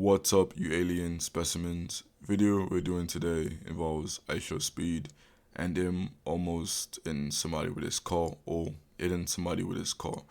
What's up, you alien specimens? Video we're doing today involves I show speed and him almost in somebody with his car or hitting somebody with his car.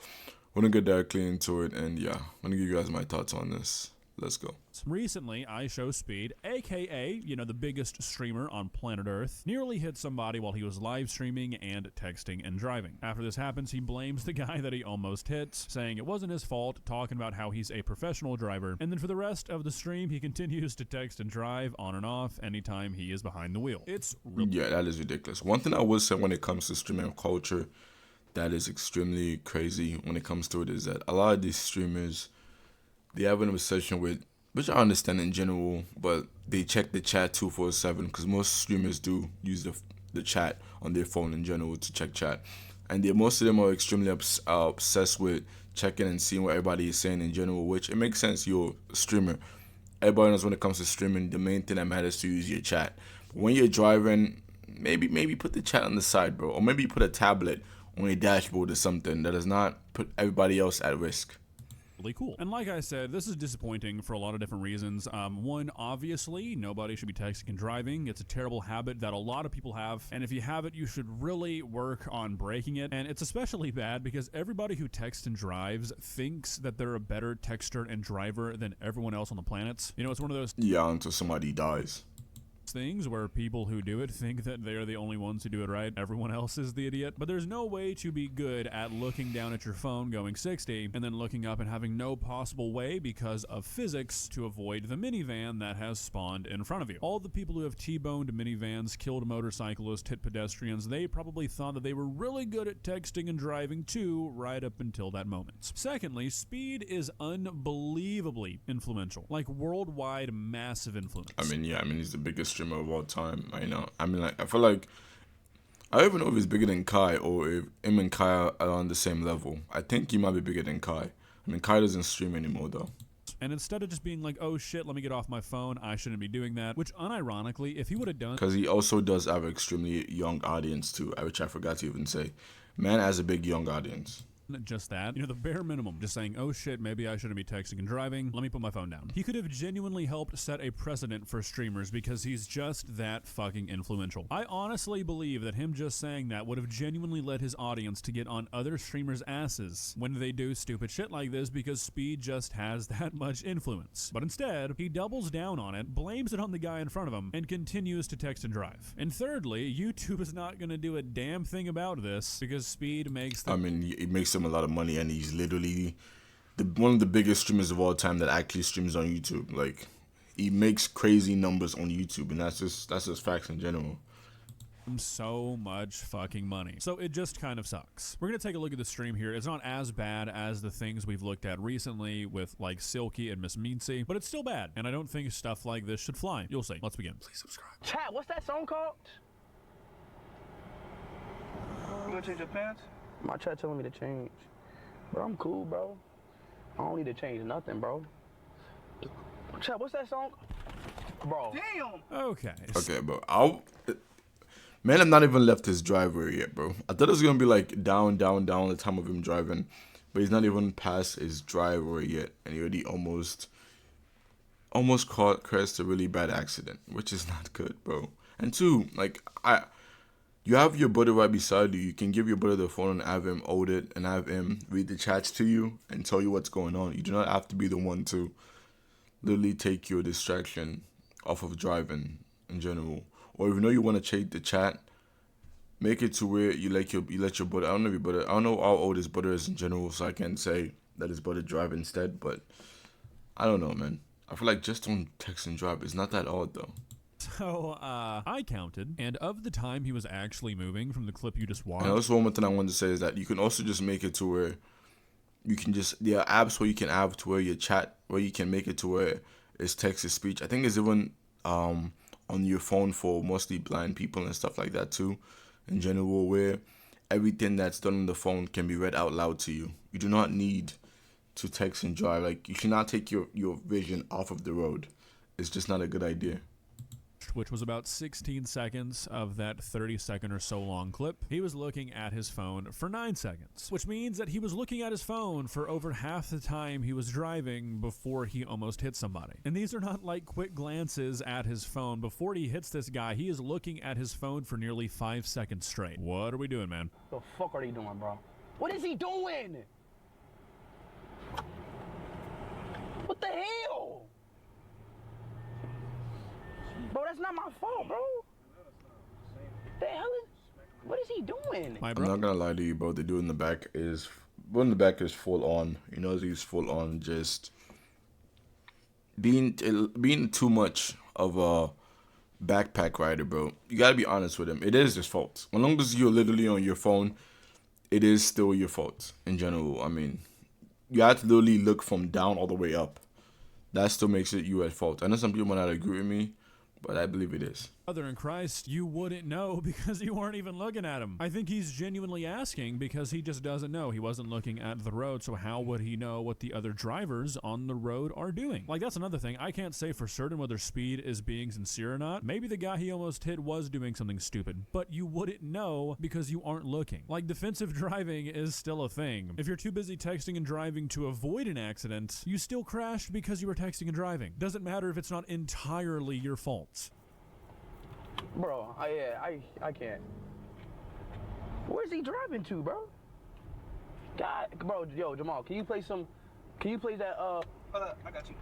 We're gonna get directly into it and yeah, I'm gonna give you guys my thoughts on this. Let's go. Recently, I Show Speed, aka, the biggest streamer on planet Earth, nearly hit somebody while he was live streaming and texting and driving. After this happens, he blames the guy that he almost hits, saying it wasn't his fault, talking about how he's a professional driver, and then for the rest of the stream, he continues to text and drive on and off anytime he is behind the wheel. Yeah, that is ridiculous. One thing I would say when it comes to streaming culture that is extremely crazy when it comes to it is that a lot of these streamers, they have an obsession with, which I understand in general, but they check the chat 24/7 because most streamers do use the chat on their phone in general to check chat, and most of them are extremely obsessed with checking and seeing what everybody is saying in general, which it makes sense. You're a streamer. Everybody knows when it comes to streaming, the main thing that matters to you is your chat. But when you're driving, maybe put the chat on the side, bro, or maybe put a tablet on your dashboard or something that does not put everybody else at risk. Really cool. And like I said, this is disappointing for a lot of different reasons. One, obviously, nobody should be texting and driving. It's a terrible habit that a lot of people have, and if you have it, you should really work on breaking it. And it's especially bad because everybody who texts and drives thinks that they're a better texter and driver than everyone else on the planet. It's one of those Until somebody dies. Things where people who do it think that they're the only ones who do it right. Everyone else is the idiot. But there's no way to be good at looking down at your phone going 60 and then looking up and having no possible way because of physics to avoid the minivan that has spawned in front of you. All the people who have T-boned minivans, killed motorcyclists, hit pedestrians, they probably thought that they were really good at texting and driving too right up until that moment. Secondly, speed is unbelievably influential. Like worldwide massive influence. He's the biggest streamer of all time. I feel like I don't even know if he's bigger than Kai or if him and Kai are on the same level. I think he might be bigger than Kai. Kai doesn't stream anymore though. And instead of just being like, oh shit, let me get off my phone, I shouldn't be doing that, which unironically, if he would have done... Because he also does have an extremely young audience too, which I forgot to even say. Man has a big young audience. Just that, the bare minimum, just saying, oh shit, maybe I shouldn't be texting and driving, let me put my phone down. He could have genuinely helped set a precedent for streamers because he's just that fucking influential. I honestly believe that him just saying that would have genuinely led his audience to get on other streamers' asses when they do stupid shit like this because speed just has that much influence. But instead, he doubles down on it, blames it on the guy in front of him, and continues to text and drive. And thirdly, YouTube is not gonna do a damn thing about this because speed makes them... It makes him a lot of money, and he's literally one of the biggest streamers of all time that actually streams on YouTube. Like, he makes crazy numbers on YouTube, and that's just facts in general. So much fucking money. So it just kind of sucks. We're gonna take a look at the stream here. It's not as bad as the things we've looked at recently with like Silky and Miss Meansy, but it's still bad, and I don't think stuff like this should fly. You'll see. Let's begin. Please subscribe. Chat, what's that song called? You gonna change your pants? My chat telling me to change. But I'm cool, bro. I don't need to change nothing, bro. Chat, what's that song? Bro. Damn! Okay, bro. I've not even left his driveway yet, bro. I thought it was gonna be like down the time of him driving, but he's not even past his driveway yet, and he already almost crashed a really bad accident, which is not good, bro. And two, you have your brother right beside you. You can give your brother the phone and have him hold it and have him read the chats to you and tell you what's going on. You do not have to be the one to literally take your distraction off of driving in general. Or if you know you want to check the chat, make it to where you let your brother. I don't know if your brother. I don't know how old his brother is in general, so I can't say that his brother drive instead. But I don't know, man. I feel like just don't text and drive. It's not that odd though. So, I counted, and of the time he was actually moving from the clip you just watched... And also one more thing I wanted to say is that you can also just make it to where you can there are apps where you can have to where your chat, where you can make it to where it's text to speech. I think it's even on your phone for mostly blind people and stuff like that too, in general, where everything that's done on the phone can be read out loud to you. You do not need to text and drive. Like, you cannot take your vision off of the road. It's just not a good idea. watched, which was about 16 seconds of that 30-second or so long clip, he was looking at his phone for 9 seconds, which means that he was looking at his phone for over half the time he was driving before he almost hit somebody. And these are not like quick glances at his phone. Before he hits this guy, he is looking at his phone for nearly 5 seconds straight. What are we doing, man? The fuck are they doing, bro? What is he doing? What the hell? Bro, that's not my fault, bro. The hell is... What is he doing? I'm not gonna lie to you, bro. The dude in the back is... One in the back is full on. You know, he's full on just... Being too much of a backpack rider, bro. You gotta be honest with him. It is his fault. As long as you're literally on your phone, it is still your fault in general. I mean, you have to literally look from down all the way up. That still makes it you at fault. I know some people might not agree with me, but I believe it is. Brother in Christ, you wouldn't know because you weren't even looking at him. I think he's genuinely asking because he just doesn't know. He wasn't looking at the road, so how would he know what the other drivers on the road are doing? Like, that's another thing. I can't say for certain whether Speed is being sincere or not. Maybe the guy he almost hit was doing something stupid, but you wouldn't know because you aren't looking. Like, defensive driving is still a thing. If you're too busy texting and driving to avoid an accident, you still crashed because you were texting and driving. Doesn't matter if it's not entirely your fault. Bro, I can't. Where's he driving to, bro? God, bro, yo, Jamal, can you play that, Hold up, I got you.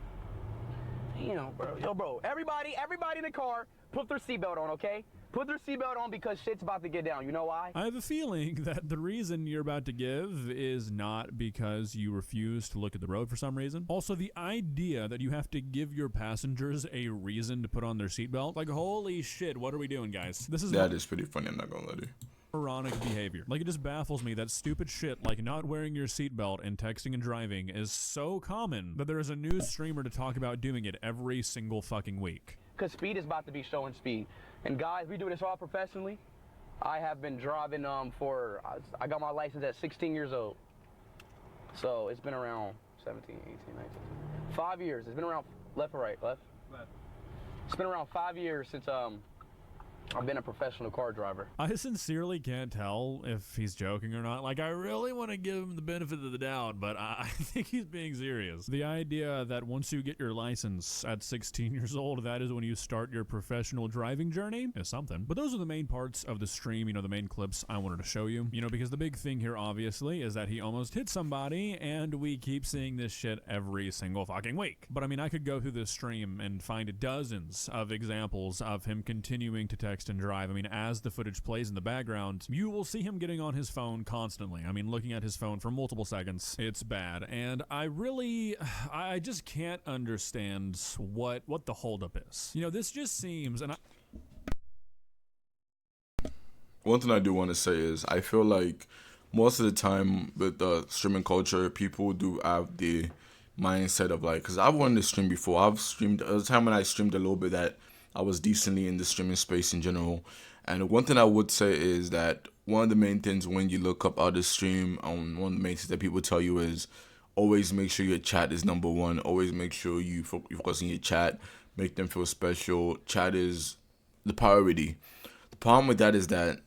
Damn, bro. Yo, bro, everybody in the car, put their seatbelt on, okay? Put their seatbelt on because shit's about to get down. You know why? I have a feeling that the reason you're about to give is not because you refuse to look at the road for some reason. Also, the idea that you have to give your passengers a reason to put on their seatbelt, like, holy shit, what are we doing, guys? That is pretty funny, I'm not gonna lie to you. Moronic behavior. Like, it just baffles me that stupid shit like not wearing your seatbelt and texting and driving is so common that there is a new streamer to talk about doing it every single fucking week. Because Speed is about to be showing speed. And guys, we do this all professionally. I have been driving I got my license at 16 years old. So it's been around 17, 18, 19, 5 years. It's been around, left or right? Left? Left. It's been around 5 years since I've been a professional car driver. I sincerely can't tell if he's joking or not. Like, I really want to give him the benefit of the doubt, but I think he's being serious. The idea that once you get your license at 16 years old, that is when you start your professional driving journey is something. But those are the main parts of the stream, you know, the main clips I wanted to show you. You know, because the big thing here, obviously, is that he almost hit somebody, and we keep seeing this shit every single fucking week. But, I mean, I could go through this stream and find dozens of examples of him continuing to text and drive. I mean, as the footage plays in the background, you will see him getting on his phone constantly. I mean, looking at his phone for multiple seconds. It's bad. And I just can't understand what the holdup is. You know, this just seems, and One thing I do want to say is I feel like most of the time with the streaming culture, people do have the mindset of like, because I've wanted to stream before. I've streamed, there was a time when I streamed a little bit that I was decently in the streaming space in general. And one thing I would say is that one of the main things when you look up out the stream, one of the main things that people tell you is always make sure your chat is number one. Always make sure you focus on your chat, make them feel special. Chat is the priority. The problem with that is that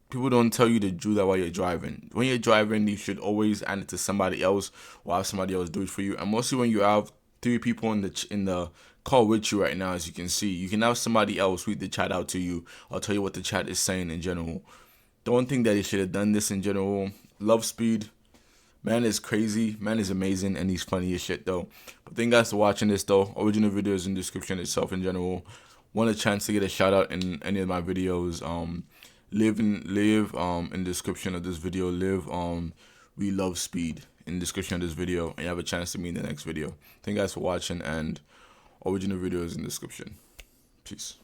people don't tell you to do that while you're driving. When you're driving, you should always hand it to somebody else or have somebody else do it for you. And mostly when you have 3 people in the car with you right now, as you can see, you can have somebody else read the chat out to you or tell you what the chat is saying in general. Don't think that he should have done this in general. Love Speed. Man is crazy. Man is amazing, and he's funny as shit though. But thank you guys for watching this though. Original videos in the description itself in general. Want a chance to get a shout out in any of my videos, live in the description of this video. We love Speed in the description of this video, and you have a chance to meet in the next video. Thank you guys for watching, and original videos in the description. Peace.